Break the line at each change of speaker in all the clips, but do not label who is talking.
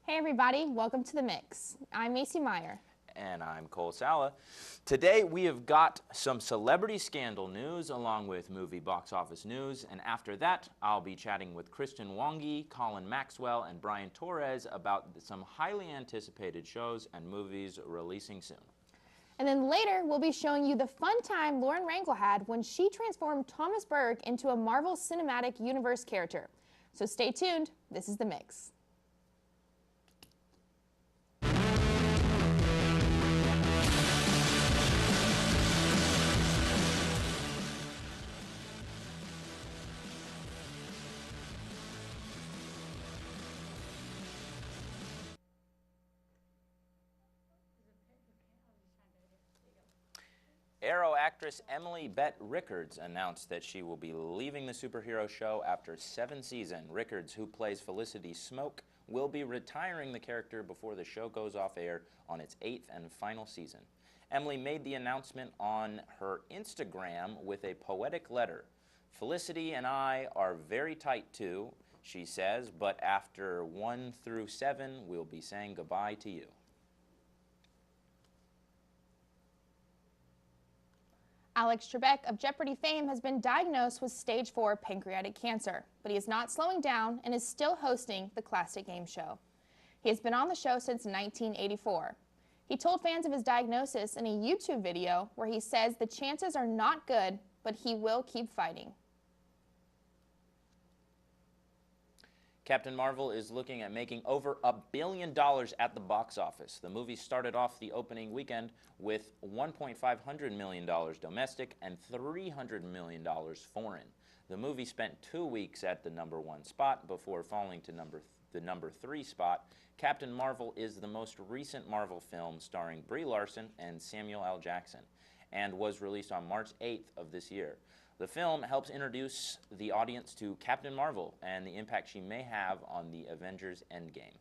Hey everybody, welcome to The Mix. I'm Macy Meyer.
And I'm Cole Sala. Today we have got some celebrity scandal news along with movie box office news, and after that I'll be chatting with Kristen Wongi, Colin Maxwell, and Brian Torres about some highly anticipated shows and movies releasing soon.
And then later we'll be showing you the fun time Lauren Rangel had when she transformed Thomas Berg into a Marvel Cinematic Universe character. So stay tuned, this is The Mix.
Arrow actress Emily Bett Rickards announced that she will be leaving the superhero show after 7 seasons. Rickards, who plays Felicity Smoke, will be retiring the character before the show goes off air on its 8th and final season. Emily made the announcement on her Instagram with a poetic letter. "Felicity and I are very tight too," she says, "but after 1 through 7, we'll be saying goodbye to you."
Alex Trebek of Jeopardy fame has been diagnosed with stage 4 pancreatic cancer, but he is not slowing down and is still hosting the classic game show. He has been on the show since 1984. He told fans of his diagnosis in a YouTube video where he says the chances are not good, but he will keep fighting.
Captain Marvel is looking at making over $1 billion at the box office. The movie started off the opening weekend with $1.5 million domestic and $300 million foreign. The movie spent 2 weeks at the #1 spot before falling to the number 3 spot. Captain Marvel is the most recent Marvel film starring Brie Larson and Samuel L. Jackson and was released on March 8th of this year. The film helps introduce the audience to Captain Marvel and the impact she may have on the Avengers Endgame.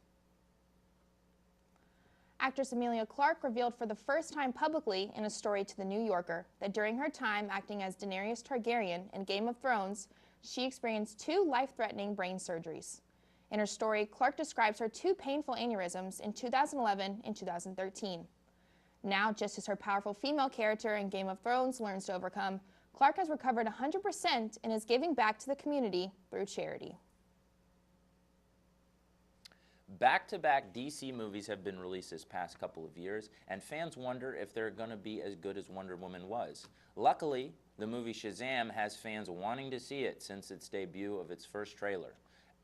Actress Emilia Clarke revealed for the first time publicly in a story to The New Yorker that during her time acting as Daenerys Targaryen in Game of Thrones, she experienced 2 life-threatening brain surgeries. In her story, Clarke describes her 2 painful aneurysms in 2011 and 2013. Now, just as her powerful female character in Game of Thrones learns to overcome, Clarke has recovered 100% and is giving back to the community through charity.
Back-to-back DC movies have been released this past couple of years, and fans wonder if they're going to be as good as Wonder Woman was. Luckily, the movie Shazam has fans wanting to see it since its debut of its first trailer.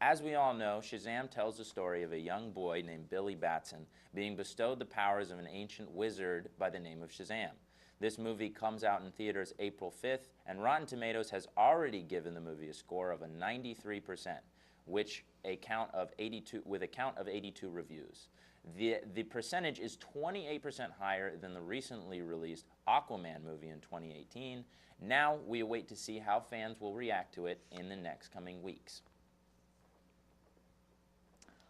As we all know, Shazam tells the story of a young boy named Billy Batson being bestowed the powers of an ancient wizard by the name of Shazam. This movie comes out in theaters April 5th, and Rotten Tomatoes has already given the movie a score of a 93%, with a count of 82 reviews. The percentage is 28% higher than the recently released Aquaman movie in 2018. Now we await to see how fans will react to it in the next coming weeks.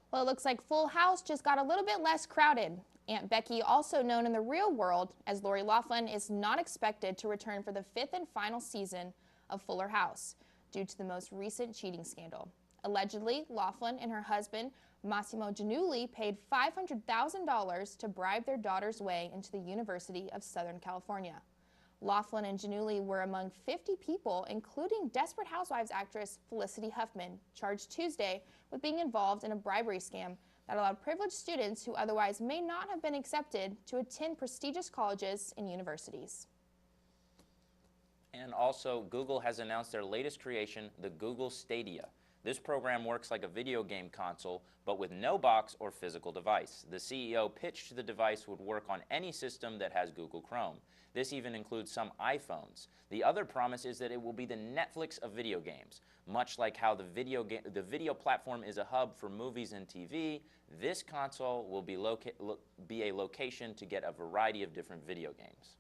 Well, it looks like Full House just got a little bit less crowded. Aunt Becky, also known in the real world as Lori Loughlin, is not expected to return for the 5th and final season of Fuller House due to the most recent cheating scandal. Allegedly, Loughlin and her husband, Massimo Giannulli, paid $500,000 to bribe their daughter's way into the University of Southern California. Loughlin and Giannulli were among 50 people, including Desperate Housewives actress Felicity Huffman, charged Tuesday with being involved in a bribery scam that allowed privileged students who otherwise may not have been accepted to attend prestigious colleges and universities.
And also, Google has announced their latest creation, the Google Stadia. This program works like a video game console, but with no box or physical device. The CEO pitched the device would work on any system that has Google Chrome. This even includes some iPhones. The other promise is that it will be the Netflix of video games. Much like how the video platform is a hub for movies and TV, this console will be a location to get a variety of different video games.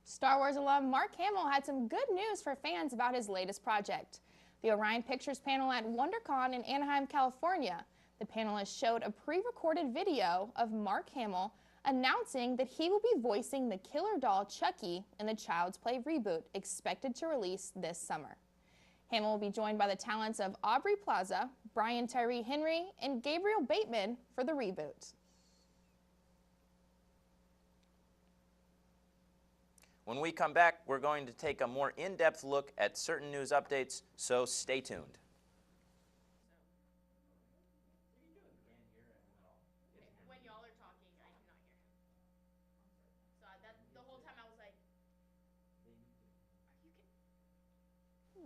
Star Wars alum Mark Hamill had some good news for fans about his latest project. The Orion Pictures panel at WonderCon in Anaheim, California. The panelists showed a pre-recorded video of Mark Hamill announcing that he will be voicing the killer doll Chucky in the Child's Play reboot expected to release this summer. Hamill will be joined by the talents of Aubrey Plaza, Brian Tyree Henry, and Gabriel Bateman for the reboot.
When we come back, we're going to take a more in-depth look at certain news updates, so stay tuned.
When y'all are talking, I cannot hear him. So the whole time I was like,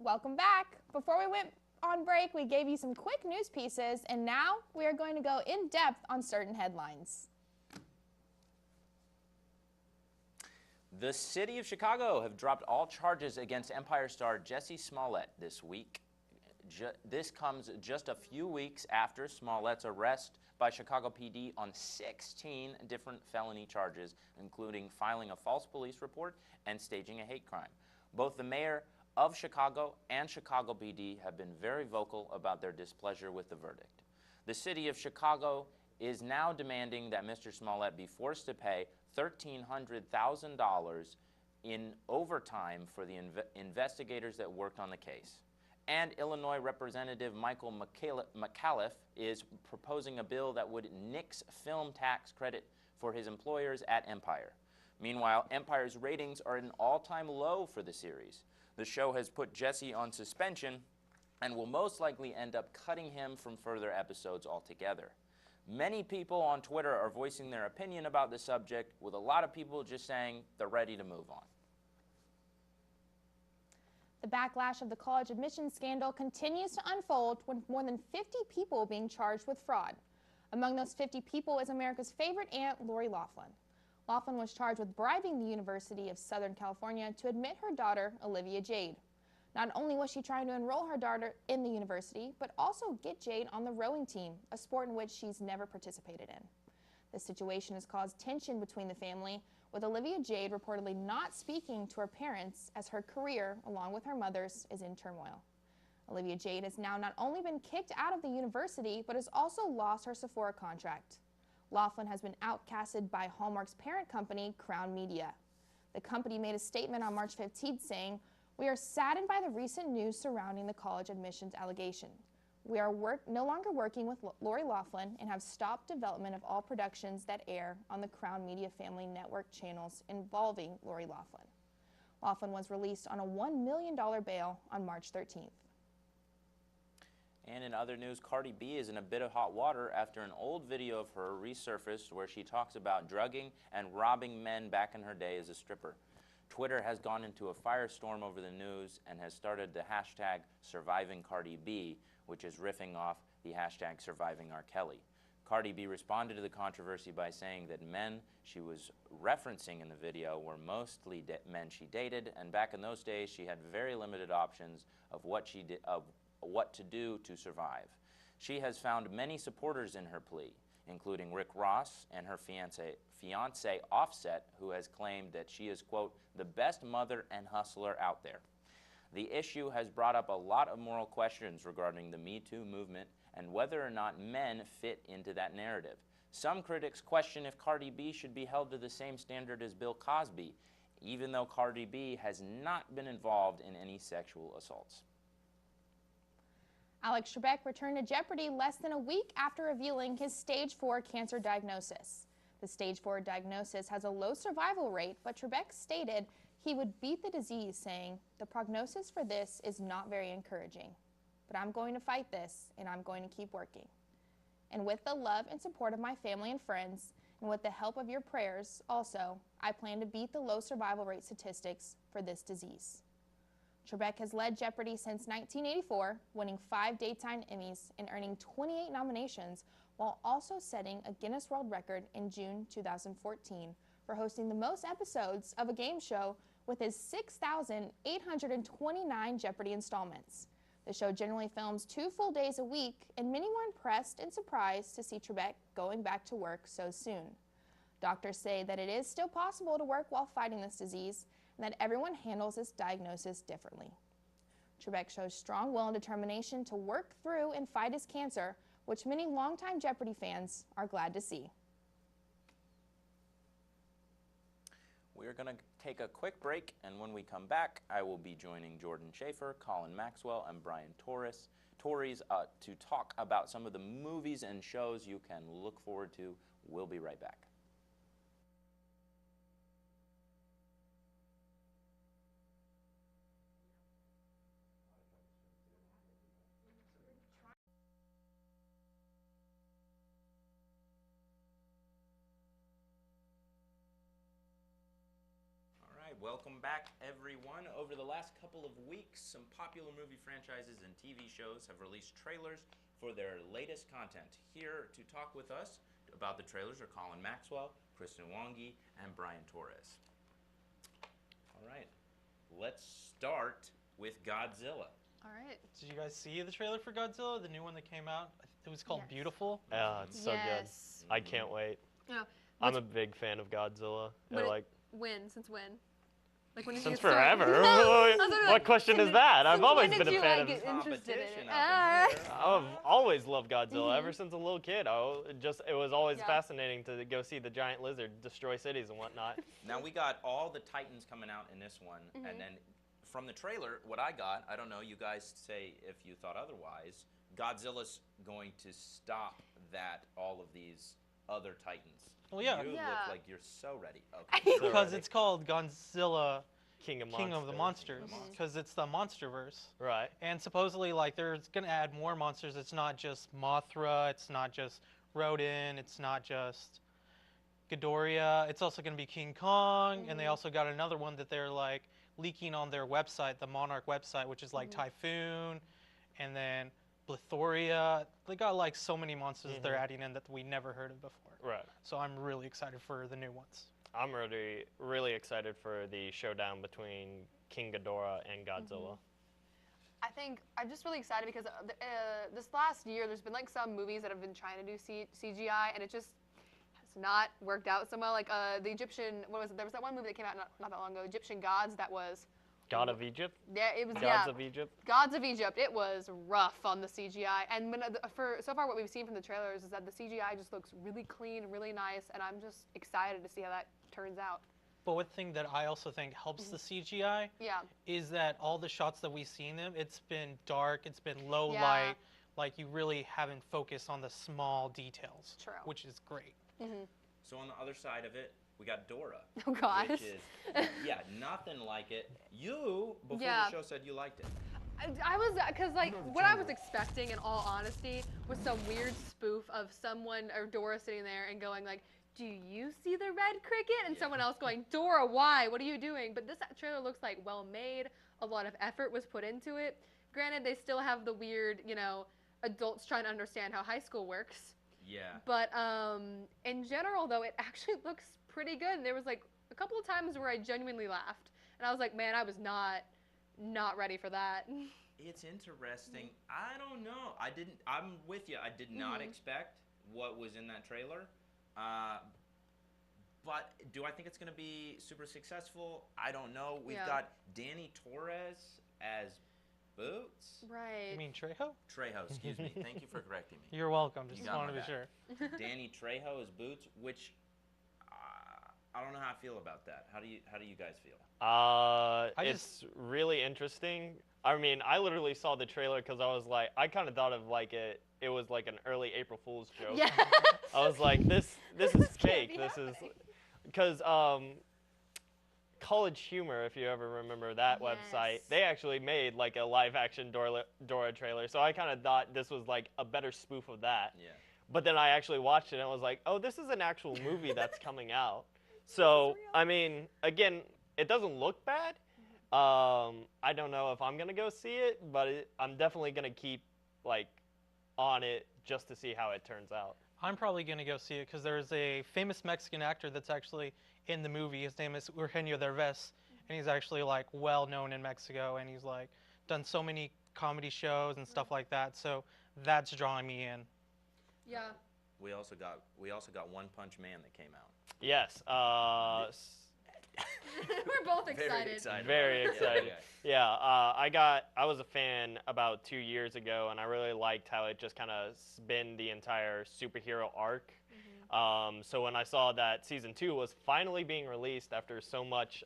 welcome back. Before we went on break, we gave you some quick news pieces, and now we are going to go in depth on certain headlines.
The city of Chicago have dropped all charges against Empire star Jussie Smollett this week. This comes just a few weeks after Smollett's arrest by Chicago PD on 16 different felony charges, including filing a false police report and staging a hate crime. Both the mayor of Chicago and Chicago PD have been very vocal about their displeasure with the verdict. The city of Chicago is now demanding that Mr. Smollett be forced to pay $1,300,000 in overtime for the investigators that worked on the case. And Illinois Representative Michael McAuliffe is proposing a bill that would nix film tax credit for his employers at Empire. Meanwhile, Empire's ratings are at an all-time low for the series. The show has put Jussie on suspension and will most likely end up cutting him from further episodes altogether. Many people on Twitter are voicing their opinion about the subject, with a lot of people just saying they're ready to move on.
The backlash of the college admissions scandal continues to unfold, with more than 50 people being charged with fraud. Among those 50 people is America's favorite aunt, Lori Loughlin. Loughlin was charged with bribing the University of Southern California to admit her daughter, Olivia Jade. Not only was she trying to enroll her daughter in the university, but also get Jade on the rowing team, a sport in which she's never participated in. This situation has caused tension between the family, with Olivia Jade reportedly not speaking to her parents as her career, along with her mother's, is in turmoil. Olivia Jade has now not only been kicked out of the university, but has also lost her Sephora contract. Loughlin has been outcasted by Hallmark's parent company, Crown Media. The company made a statement on March 15th saying, "We are saddened by the recent news surrounding the college admissions allegation. We are no longer working with Lori Loughlin and have stopped development of all productions that air on the Crown Media Family Network channels involving Lori Loughlin." Loughlin was released on a $1 million bail on March 13th.
And in other news, Cardi B is in a bit of hot water after an old video of her resurfaced where she talks about drugging and robbing men back in her day as a stripper. Twitter has gone into a firestorm over the news and has started the hashtag #SurvivingCardiB, which is riffing off the hashtag #SurvivingRKelly. Cardi B responded to the controversy by saying that men she was referencing in the video were mostly men she dated, and back in those days she had very limited options of what to do to survive. She has found many supporters in her plea, including Rick Ross and her fiance Offset, who has claimed that she is, quote, the best mother and hustler out there. The issue has brought up a lot of moral questions regarding the Me Too movement and whether or not men fit into that narrative. Some critics question if Cardi B should be held to the same standard as Bill Cosby, even though Cardi B has not been involved in any sexual assaults.
Alex Trebek returned to Jeopardy less than a week after revealing his stage 4 cancer diagnosis. The stage 4 diagnosis has a low survival rate, but Trebek stated he would beat the disease, saying, "The prognosis for this is not very encouraging, but I'm going to fight this and I'm going to keep working. And with the love and support of my family and friends, and with the help of your prayers also, I plan to beat the low survival rate statistics for this disease." Trebek has led Jeopardy since 1984, winning 5 daytime Emmys and earning 28 nominations, while also setting a Guinness World Record in June 2014 for hosting the most episodes of a game show with his 6,829 Jeopardy installments. The show generally films 2 full days a week, and many were impressed and surprised to see Trebek going back to work so soon. Doctors say that it is still possible to work while fighting this disease, and that everyone handles this diagnosis differently. Trebek shows strong will and determination to work through and fight his cancer, which many longtime Jeopardy fans are glad to see.
We're going to take a quick break, and when we come back, I will be joining Jordan Chaffer, Colin Maxwell, and Brian Torres to talk about some of the movies and shows you can look forward to. We'll be right back. Welcome back, everyone. Over the last couple of weeks, some popular movie franchises and TV shows have released trailers for their latest content. Here to talk with us about the trailers are Colin Maxwell, Kristen Wangi, and Brian Torres. All right, let's start with Godzilla.
All right.
Did you guys see the trailer for Godzilla, the new one that came out? It was called
Yes.
Beautiful.
Yeah, it's so good. I can't wait.
Yeah.
I'm a big fan of Godzilla.
When? Since when? Like when did
Since
you get started?
forever. What question is that? I've always been a fan of.
Get interested in it?
I've always loved Godzilla ever since a little kid. It was always fascinating to go see the giant lizard destroy cities and whatnot.
Now we got all the Titans coming out in this one, and then from the trailer, what I got, I don't know, you guys say if you thought otherwise, Godzilla's going to stop all of these other Titans.
Well, yeah.
You look like you're so ready. Okay. So
Because
ready.
it's called Godzilla
King of
the Monsters. Because it's the Monsterverse.
Right.
And supposedly, like, they're going to add more monsters. It's not just Mothra. It's not just Rodin. It's not just Ghidorah. It's also going to be King Kong. And they also got another one that they're, like, leaking on their website, the Monarch website, which is, like, Typhoon. And then Blithoria. They got, like, so many monsters that they're adding in that we never heard of before.
Right.
So I'm really excited for the new ones.
I'm really excited for the showdown between King Ghidorah and Godzilla.
I think I'm just really excited because this last year there's been like some movies that have been trying to do CGI and it just has not worked out so well. Like the Egyptian, what was it? There was that one movie that came out not that long ago, Egyptian Gods, that was.
God of Egypt?
Yeah, it was.
Gods of Egypt?
Gods of Egypt. It was rough on the CGI, and so far what we've seen from the trailers is that the CGI just looks really clean, really nice, and I'm just excited to see how that turns out.
But one thing that I also think helps the CGI is that all the shots that we've seen them, it's been dark, it's been low light, like you really haven't focused on the small details, which is great.
So on the other side of it, we got Dora.
Oh gosh.
Which is, nothing like it. You, before the show, said you liked it.
I was, because like, what I was expecting, in all honesty, was some weird spoof of someone, or Dora sitting there and going like, do you see the red cricket? And someone else going, Dora, why? What are you doing? But this trailer looks like well made. A lot of effort was put into it. Granted, they still have the weird, adults trying to understand how high school works.
Yeah.
But in general, though, it actually looks pretty good. There was like a couple of times where I genuinely laughed, and I was like, man, I was not ready for that.
It's interesting. I don't know. I'm with you. I did not expect what was in that trailer. But do I think it's going to be super successful? I don't know. We've got Danny Torres as Boots.
Right.
You mean Trejo?
Trejo, excuse me. Thank you for correcting me.
You're welcome. Just
got
wanted
my
to be sure.
Danny Trejo as Boots, which I don't know how I feel about that. How do you guys feel?
It's really interesting. I mean, I literally saw the trailer because I was like, I kind of thought of like it was like an early April Fool's joke.
Yeah.
I was like, this is fake. This is because College Humor, if you ever remember that website, they actually made like a live action Dora trailer. So I kind of thought this was like a better spoof of that.
Yeah.
But then I actually watched it and I was like, oh, this is an actual movie that's coming out. So, I mean, again, it doesn't look bad. I don't know if I'm going to go see it, but I'm definitely going to keep, like, on it just to see how it turns out.
I'm probably going to go see it because there's a famous Mexican actor that's actually in the movie. His name is Eugenio Derbez, and he's actually, like, well-known in Mexico, and he's, like, done so many comedy shows and stuff like that, so that's drawing me in.
Yeah.
We also got One Punch Man that came out.
Yes.
We're both excited.
Very excited. Yeah, I was a fan about 2 years ago, and I really liked how it just kind of spun the entire superhero arc. So when I saw that season 2 was finally being released after so much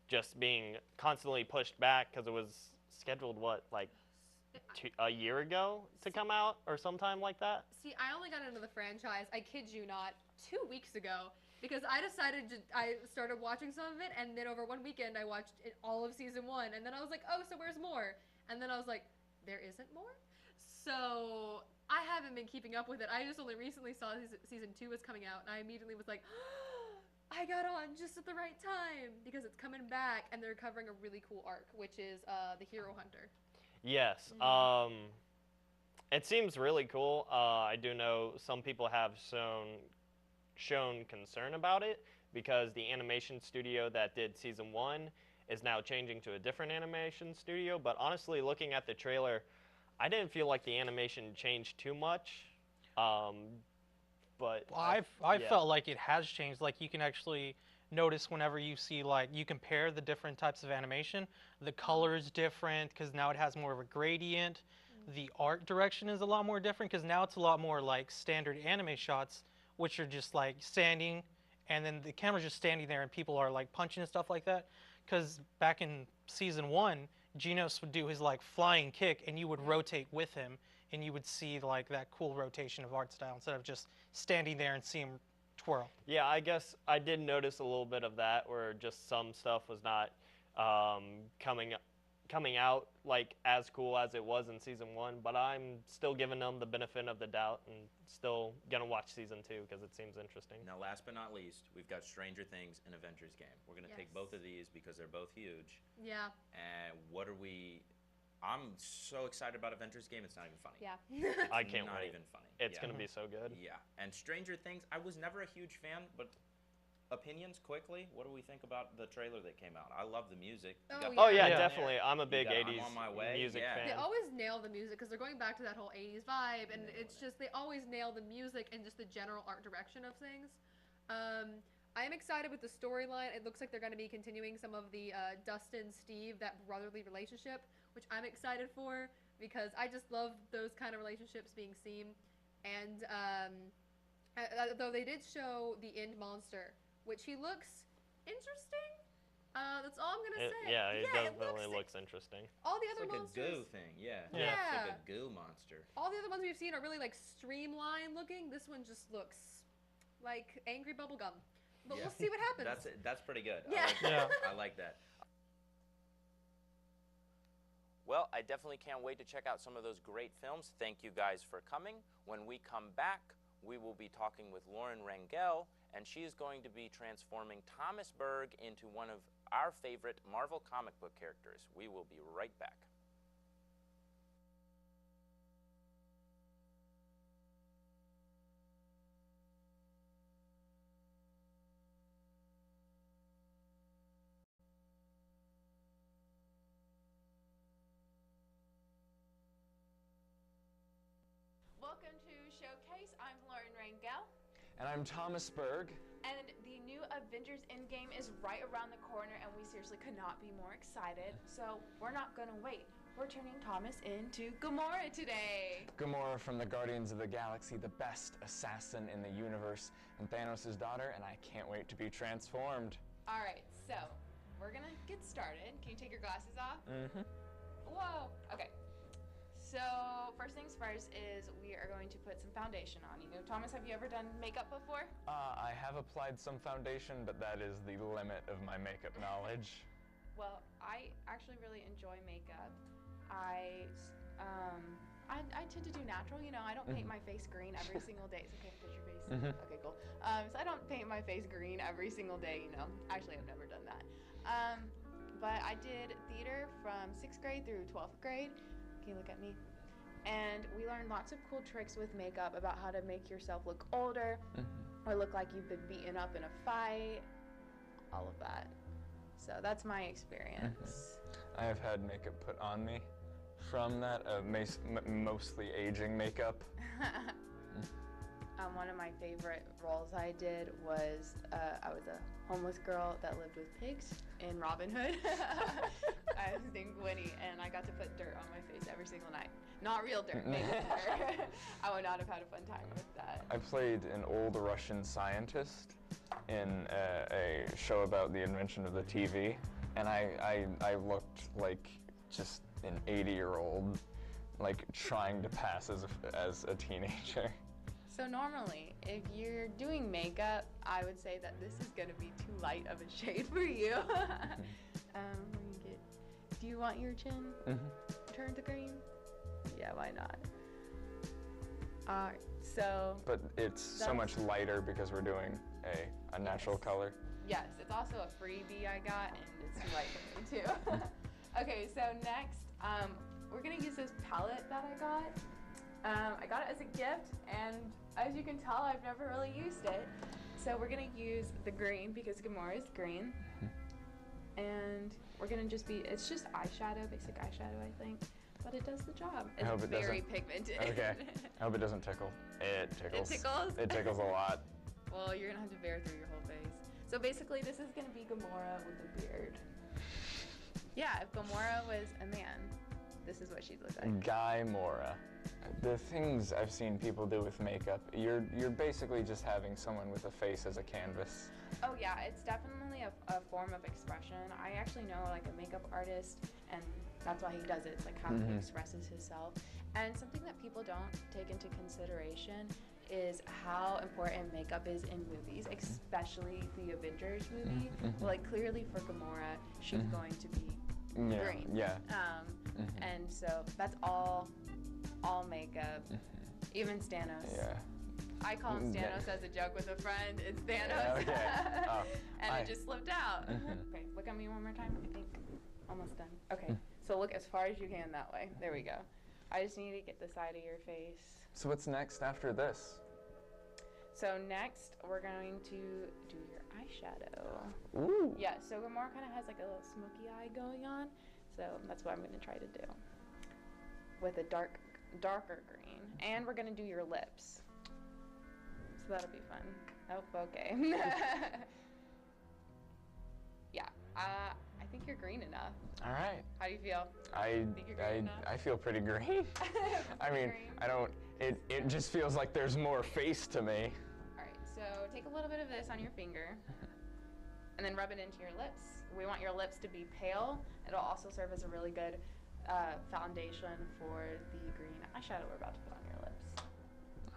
just being constantly pushed back because it was scheduled, what, like a year ago to come out or sometime like that?
See, I only got into the franchise, I kid you not, 2 weeks ago. Because I started watching some of it, and then over one weekend I watched all of season 1, and then I was like, oh, so where's more? And then I was like, there isn't more? So I haven't been keeping up with it. I just only recently saw season 2 was coming out, and I immediately was like, I got on just at the right time, because it's coming back, and they're covering a really cool arc, which is the Hero Hunter.
Yes. It seems really cool. I do know some people have shown concern about it because the animation studio that did season 1 is now changing to a different animation studio. But honestly, looking at the trailer, I didn't feel like the animation changed too much. But
I felt like it has changed. Like, you can actually notice whenever you see, like, you compare the different types of animation, the color is different because now it has more of a gradient. The art direction is a lot more different because now it's a lot more like standard anime shots, which are just like standing, and then the camera's just standing there and people are like punching and stuff like that. Because back in season 1, Genos would do his like flying kick and you would rotate with him and you would see like that cool rotation of art style instead of just standing there and see him twirl.
yeah, I guess I did notice a little bit of that where just some stuff was not coming out like as cool as it was in season 1, but I'm still giving them the benefit of the doubt and still gonna watch season 2 because it seems interesting.
Now, last but not least, we've got Stranger Things and Avengers game. We're gonna take both of these because they're both huge.
Yeah.
And I'm so excited about Avengers game. It's not even funny.
Yeah.
It's
I can't
not
wait.
even funny.
It's
Yeah.
gonna be so good.
Yeah. And Stranger Things, I was never a huge fan, but opinions quickly. What do we think about the trailer that came out? I love the music. You got
Oh
the
yeah,
Yeah.
definitely. I'm a big
got
80s
I'm on my way.
music
Yeah.
fan.
They always nail the music because they're going back to that whole 80s vibe, and it's just they always nail the music and just the general art direction of things. I am excited with the storyline. It looks like they're going to be continuing some of the Dustin, Steve, that brotherly relationship, which I'm excited for because I just love those kind of relationships being seen. And though they did show the end monster, which he looks interesting. That's all I'm gonna say.
Yeah, it
it
definitely looks interesting.
All the
It's
other
like
monsters.
a goo thing. Yeah.
Yeah.
It's like a goo monster.
All the other ones we've seen are really like streamlined looking. This one just looks like angry bubblegum. But
Yeah.
we'll see what happens.
That's pretty good.
Yeah.
I like that.
Yeah.
I like that.
Well, I definitely can't wait to check out some of those great films. Thank you guys for coming. When we come back, we will be talking with Lauren Rangel, and she is going to be transforming Thomas Berg into one of our favorite Marvel comic book characters. We will be right back.
Welcome to Showcase. I'm Lauren Rangel,
And I'm Thomas Berg.
and the new Avengers Endgame is right around the corner, and we seriously could not be more excited. So we're not gonna wait. We're turning Thomas into Gamora today.
Gamora from the Guardians of the Galaxy, the best assassin in the universe, and Thanos' daughter, and I can't wait to be transformed.
All right, so we're gonna get started. Can you take your glasses off?
Mm-hmm.
Whoa. Okay. So first things first is we are going to put some foundation on you. Thomas, have you ever done makeup before?
I have applied some foundation, but that is the limit of my makeup knowledge.
Well, I actually really enjoy makeup. I tend to do natural, you know. I don't paint my face green every single day. It's okay to touch your face. Okay, cool. So I don't paint my face green every single day, you know. Actually, I've never done that. But I did theater from 6th grade through 12th grade. Can you look at me? And we learned lots of cool tricks with makeup about how to make yourself look older or look like you've been beaten up in a fight, all of that. So that's my experience.
I have had makeup put on me from that, mostly aging makeup.
One of my favorite roles I did was I was a homeless girl that lived with pigs in Robin Hood. I was named Winnie, and I got to put dirt on my face every single night. Not real dirt, makeup dirt. I would not have had a fun time with that.
I played an old Russian scientist in a show about the invention of the TV, and I looked like just an 80-year-old, like trying to pass as a teenager.
So normally, if you're doing makeup, I would say that this is gonna be too light of a shade for you. Do you want your chin turned to green? Yeah, why not? Alright, so.
But it's so much lighter because we're doing a natural color.
Yes, it's also a freebie I got, and it's too light for me too. Okay, so next, we're gonna use this palette that I got. I got it as a gift, and as you can tell, I've never really used it. So we're gonna use the green because Gamora is green. And we're gonna it's just eyeshadow, basic eyeshadow, I think. But it does the job. It's very pigmented.
Okay. I hope it doesn't tickle. It tickles.
It tickles?
It tickles a lot.
Well, you're gonna have to bear through your whole face. So basically, this is gonna be Gamora with a beard. Yeah, if Gamora was a man, this is what she'd look like.
Guy Mora. The things I've seen people do with makeup, you're basically just having someone with a face as a canvas.
Oh yeah, it's definitely a form of expression. I actually know like a makeup artist, and that's why he does it. It's like how he expresses himself. And something that people don't take into consideration is how important makeup is in movies, especially the Avengers movie. Like clearly for Gamora, she's going to be green.
Yeah.
And so that's all makeup. Even Thanos.
Yeah.
I call him Thanos as a joke with a friend. It's Thanos.
Okay.
And it just slipped out. Okay, look at me one more time. I think almost done. Okay, so look as far as you can that way. There we go. I just need to get the side of your face.
So what's next after this?
So next, we're going to do your eyeshadow.
Ooh.
Yeah, so Gamora kind of has like a little smoky eye going on. So that's what I'm going to try to do. With a darker green. And we're going to do your lips. So that'll be fun. Oh, okay. Yeah, I think you're green enough.
All right.
How do you feel?
I feel pretty green. I mean,
green?
I don't. It just feels like there's more face to me.
All right, so take a little bit of this on your finger, and then rub it into your lips. We want your lips to be pale. It'll also serve as a really good foundation for the green eyeshadow we're about to put on your lips.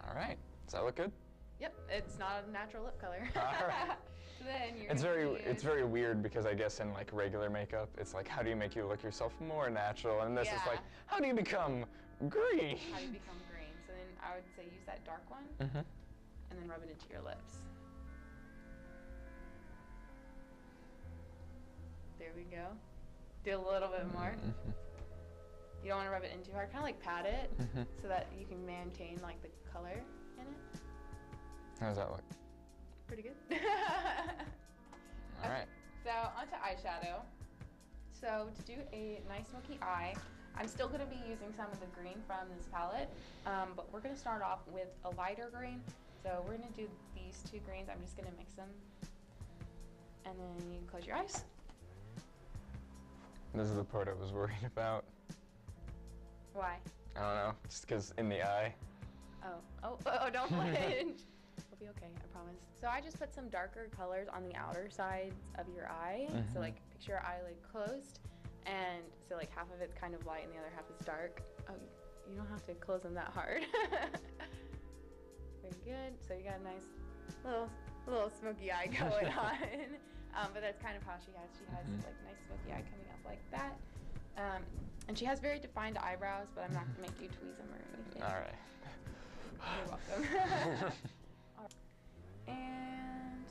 All right. Does that look good?
Yep, it's not a natural lip color.
All right.
So then you're
It's very weird because I guess in like regular makeup, it's like how do you make you look yourself more natural, and this is like how do you become green?
How do you become green? So then I would say use that dark one, and then rub it into your lips. There we go. Do a little bit more. You don't want to rub it in too hard. Kind of like pat it so that you can maintain like the color in it.
How does that look?
Pretty good.
All right.
So onto eyeshadow. So to do a nice smoky eye, I'm still going to be using some of the green from this palette, but we're going to start off with a lighter green. So we're going to do these two greens. I'm just going to mix them. And then you can close your eyes.
This is the part I was worried about.
Why?
I don't know, just because in the eye.
Oh, don't flinch. It'll be okay, I promise. So I just put some darker colors on the outer sides of your eye. So like picture your eyelid closed, and so like half of it's kind of light and the other half is dark. Oh, you don't have to close them that hard. Very good. So you got a nice little smoky eye going on. But that's kind of how she has. She has like nice smoky eye coming up like that. And she has very defined eyebrows, but I'm not gonna make you tweeze them or anything.
All right.
You're welcome. And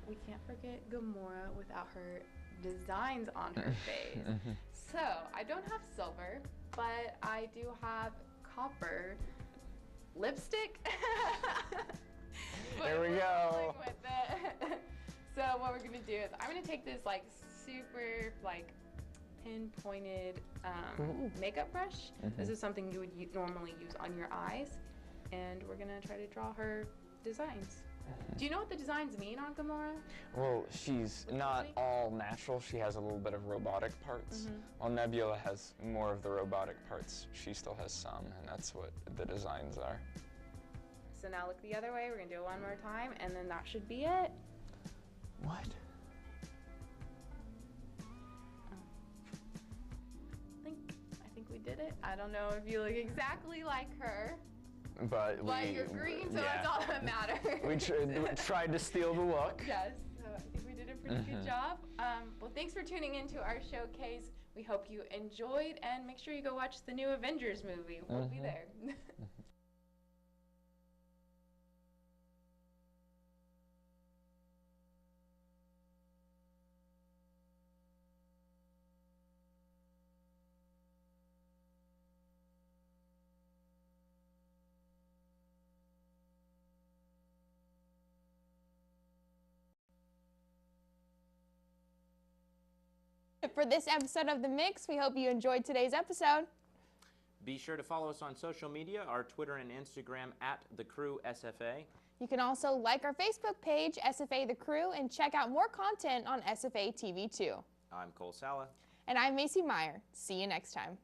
we can't forget Gamora without her designs on her face. So I don't have silver, but I do have copper lipstick.
There we go.
With it. So what we're gonna do is I'm gonna take this like super like pinpointed makeup brush. This is something you would normally use on your eyes, and we're gonna try to draw her designs. Do you know what the designs mean on Gamora?
Well, she's not all natural. She has a little bit of robotic parts. While Nebula has more of the robotic parts, she still has some, and that's what the designs are.
So now look the other way. We're gonna do it one more time, and then that should be it.
What?
I think we did it. I don't know if you look exactly like her,
But
you're green, so
yeah.
that's all that matters.
We tried to steal the look.
Yes, so I think we did a pretty good job. Well, thanks for tuning into our showcase. We hope you enjoyed, and make sure you go watch the new Avengers movie. We'll be there.
For this episode of The Mix, we hope you enjoyed today's episode.
Be sure to follow us on social media, our Twitter and Instagram @TheCrewSFA.
You can also like our Facebook page, SFA The Crew, and check out more content on SFA TV 2.
I'm Cole Sala.
And I'm Macy Meyer. See you next time.